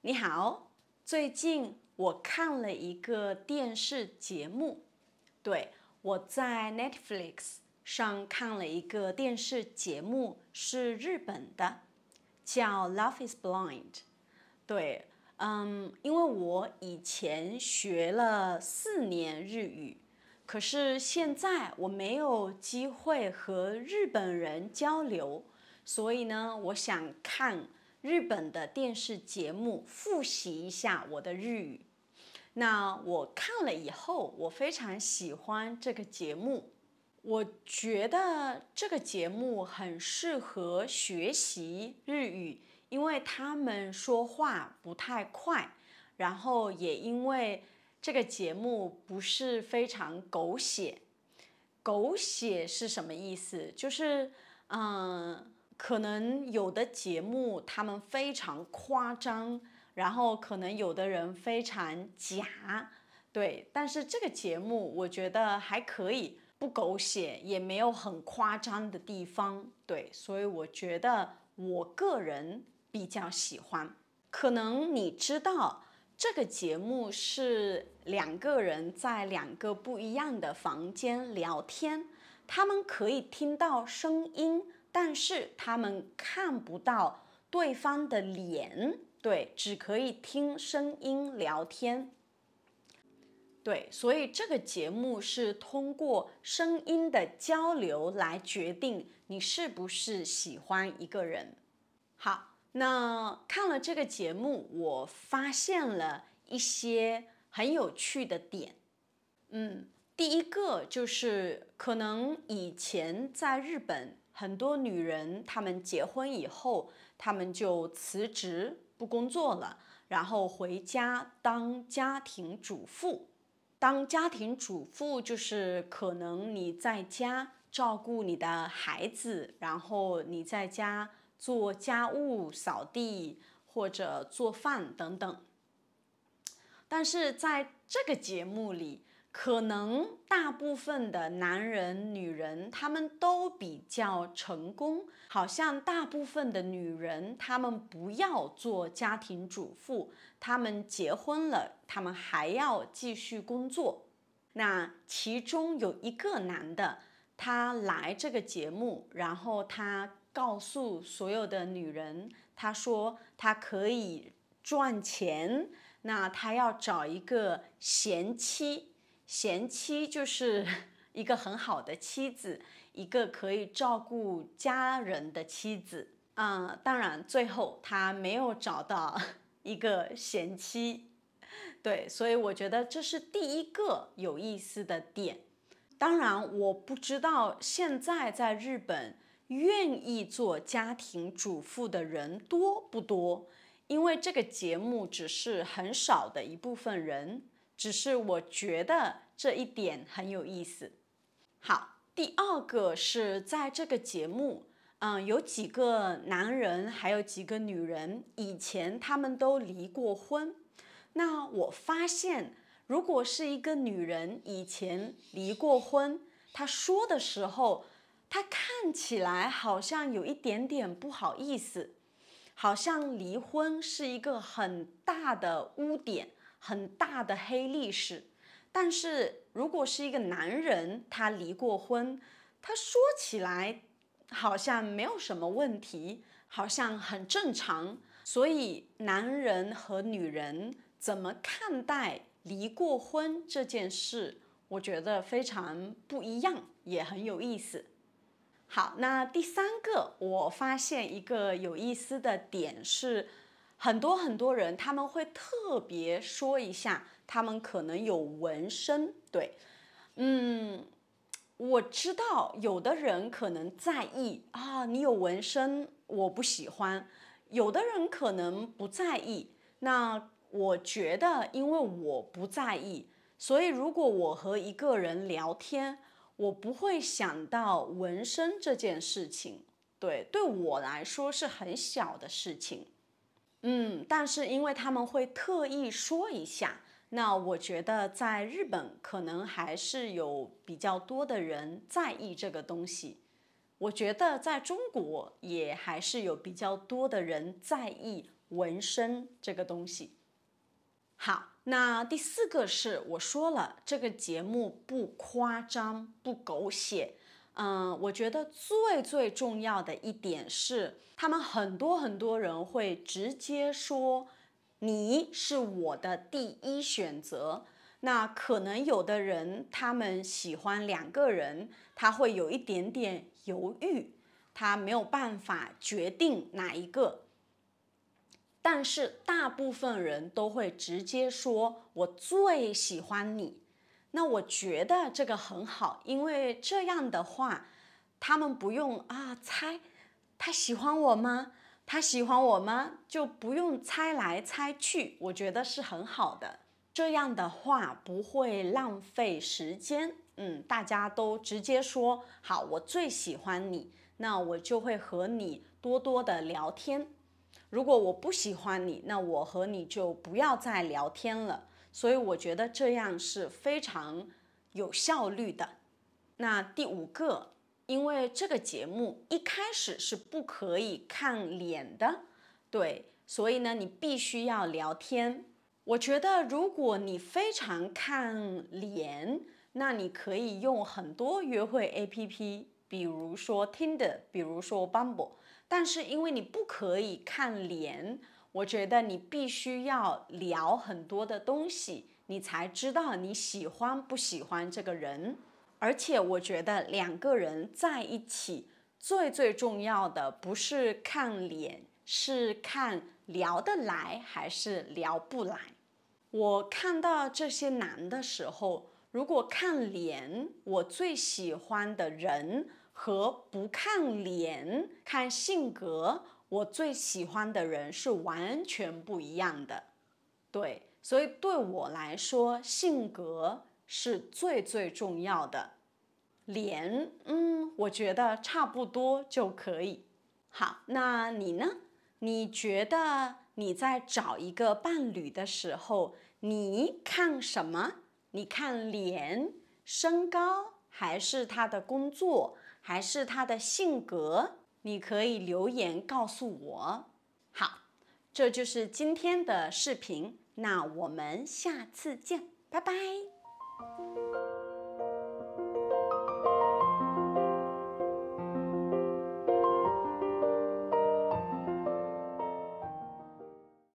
你好，最近我看了一个电视节目，对，我在 Netflix 上看了一个电视节目，是日本的，叫《Love Is Blind》。对，因为我以前学了4年日语，可是现在我没有机会和日本人交流，所以呢，我想看日本的电视节目，复习一下我的日语。那我看了以后，我非常喜欢这个节目。我觉得这个节目很适合学习日语，因为他们说话不太快，然后也因为这个节目不是非常狗血。狗血是什么意思？就是可能有的节目他们非常夸张，然后可能有的人非常假，对。但是这个节目我觉得还可以，不狗血，也没有很夸张的地方，对。所以我觉得我个人比较喜欢。可能你知道，这个节目是2个人在2个不一样的房间聊天，他们可以听到声音，但是他们看不到对方的脸，对，只可以听声音聊天。对，所以这个节目是通过声音的交流来决定你是不是喜欢一个人。好，那看了这个节目，我发现了一些很有趣的点。第一个就是可能以前在日本，很多女人她们结婚以后，她们就辞职不工作了，然后回家当家庭主妇。当家庭主妇就是可能你在家照顾你的孩子，然后你在家做家务、扫地或者做饭等等。但是在这个节目里，可能大部分的男人、女人他们都比较成功，好像大部分的女人她们不要做家庭主妇，她们结婚了，她们还要继续工作。那其中有一个男的，他来这个节目，然后他告诉所有的女人，他说他可以赚钱，那他要找一个贤妻，贤妻就是一个很好的妻子，一个可以照顾家人的妻子。当然最后他没有找到一个贤妻。对，所以我觉得这是第一个有意思的点。当然，我不知道现在在日本愿意做家庭主妇的人多不多，因为这个节目只是很少的一部分人，只是我觉得这一点很有意思。好，第二个是在这个节目，有几个男人还有几个女人，以前他们都离过婚。那我发现，如果是一个女人以前离过婚，她说的时候，她看起来好像有一点点不好意思，好像离婚是一个很大的污点，很大的黑历史。但是如果是一个男人，他离过婚，他说起来好像没有什么问题，好像很正常。所以男人和女人怎么看待离过婚这件事，我觉得非常不一样，也很有意思。好，那第3个，我发现一个有意思的点是，很多人他们会特别说一下，他们可能有纹身。对，我知道有的人可能在意啊，你有纹身，我不喜欢。有的人可能不在意。那我觉得，因为我不在意，所以如果我和一个人聊天，我不会想到纹身这件事情。对，对我来说是很小的事情。但是因为他们会特意说一下，那我觉得在日本可能还是有比较多的人在意这个东西。我觉得在中国也还是有比较多的人在意纹身这个东西。好，那第4个是我说了，这个节目不夸张，不狗血。我觉得最重要的一点是，他们很多人会直接说你是我的第一选择。那可能有的人他们喜欢2个人，他会有一点点犹豫，他没有办法决定哪一个。但是大部分人都会直接说我最喜欢你。那我觉得这个很好，因为这样的话他们不用猜他喜欢我吗？他喜欢我吗？就不用猜来猜去，我觉得是很好的。这样的话不会浪费时间。大家都直接说好，我最喜欢你，那我就会和你多的聊天。如果我不喜欢你，那我和你就不要再聊天了。所以我觉得这样是非常有效率的。那第5个，因为这个节目一开始是不可以看脸的，对，所以呢，你必须要聊天。我觉得如果你非常看脸，那你可以用很多约会 APP， 比如说 Tinder， 比如说 Bumble。但是因为你不可以看脸，我觉得你必须要聊很多的东西，你才知道你喜欢不喜欢这个人。而且我觉得2个人在一起最重要的不是看脸，是看聊得来还是聊不来。我看到这些男的时候，如果看脸，我最喜欢的人和不看脸看性格，我最喜欢的人是完全不一样的。对，所以对我来说，性格是最重要的。脸，我觉得差不多就可以。好，那你呢？你觉得你在找一个伴侣的时候，你看什么？你看脸、身高，还是他的工作，还是他的性格？你可以留言告诉我。好，这就是今天的视频，那我们下次见，拜拜。